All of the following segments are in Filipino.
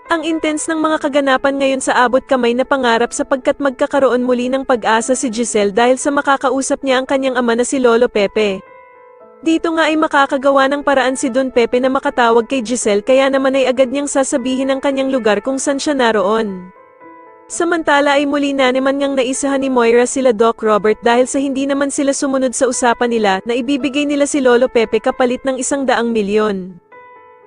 Ang intense ng mga kaganapan ngayon sa abot kamay na pangarap sapagkat magkakaroon muli ng pag-asa si Giselle dahil sa makakausap niya ang kanyang ama na si Lolo Pepe. Dito nga ay makakagawa ng paraan si Don Pepe na makatawag kay Giselle kaya naman ay agad niyang sasabihin ang kanyang lugar kung saan siya naroon. Samantala ay muli na naman ngang naisahan ni Moira sila Doc Robert dahil sa hindi naman sila sumunod sa usapan nila na ibibigay nila si Lolo Pepe kapalit ng 100,000,000.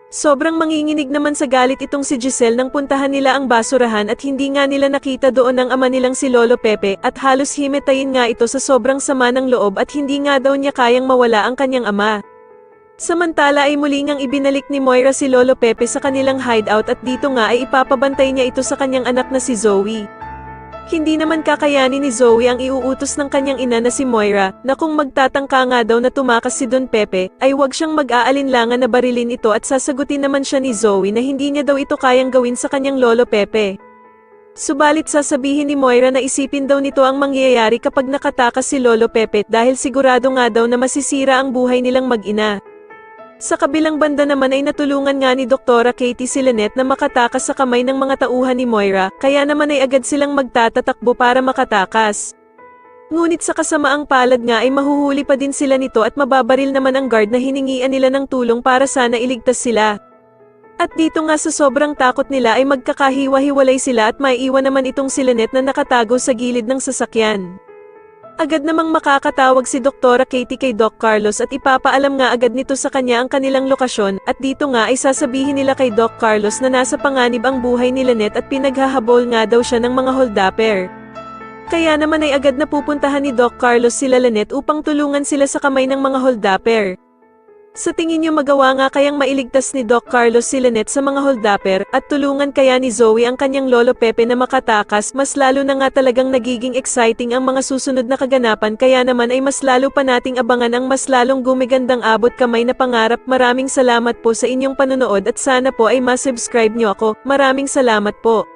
Sobrang manginginig naman sa galit itong si Giselle nang puntahan nila ang basurahan at hindi nga nila nakita doon ang ama nilang si Lolo Pepe at halos himatayin nga ito sa sobrang sama ng loob at hindi nga daw niya kayang mawala ang kanyang ama. Samantala ay muli ngang ibinalik ni Moira si Lolo Pepe sa kanilang hideout at dito nga ay ipapabantay niya ito sa kanyang anak na si Zoe. Hindi naman kakayanin ni Zoe ang iuutos ng kanyang ina na si Moira, na kung magtatangka nga daw na tumakas si Don Pepe, ay huwag siyang mag-aalinlangan na barilin ito at sasagutin naman siya ni Zoe na hindi niya daw ito kayang gawin sa kanyang Lolo Pepe. Subalit sasabihin ni Moira na isipin daw nito ang mangyayari kapag nakatakas si Lolo Pepe dahil sigurado nga daw na masisira ang buhay nilang mag-ina. Sa kabilang banda naman ay natulungan nga ni Doktora Katie si Lynette na makatakas sa kamay ng mga tauhan ni Moira, kaya naman ay agad silang magtatatakbo para makatakas. Ngunit sa kasamaang palad nga ay mahuhuli pa din sila nito at mababaril naman ang guard na hiningian nila ng tulong para sana iligtas sila. At dito nga sa sobrang takot nila ay magkakahiwa-hiwalay sila at maiiwan naman itong si Lynette na nakatago sa gilid ng sasakyan. Agad namang makakatawag si Doktora Katie kay Doc Carlos at ipapaalam nga agad nito sa kanya ang kanilang lokasyon at dito nga ay sasabihin nila kay Doc Carlos na nasa panganib ang buhay ni Lynette at pinaghahabol nga daw siya ng mga holdapper. Kaya naman ay agad na pupuntahan ni Doc Carlos sila Lynette upang tulungan sila sa kamay ng mga holdapper. Sa tingin niyo magawa nga kayang mailigtas ni Doc Carlos si Lynette sa mga holdapper at tulungan kaya ni Zoe ang kanyang Lolo Pepe na makatakas? Mas lalo na nga talagang nagiging exciting ang mga susunod na kaganapan kaya naman ay mas lalo pa nating abangan ang mas lalong gumigandang abot kamay na pangarap. Maraming salamat po sa inyong panonood at sana po ay ma-subscribe niyo ako. Maraming salamat po.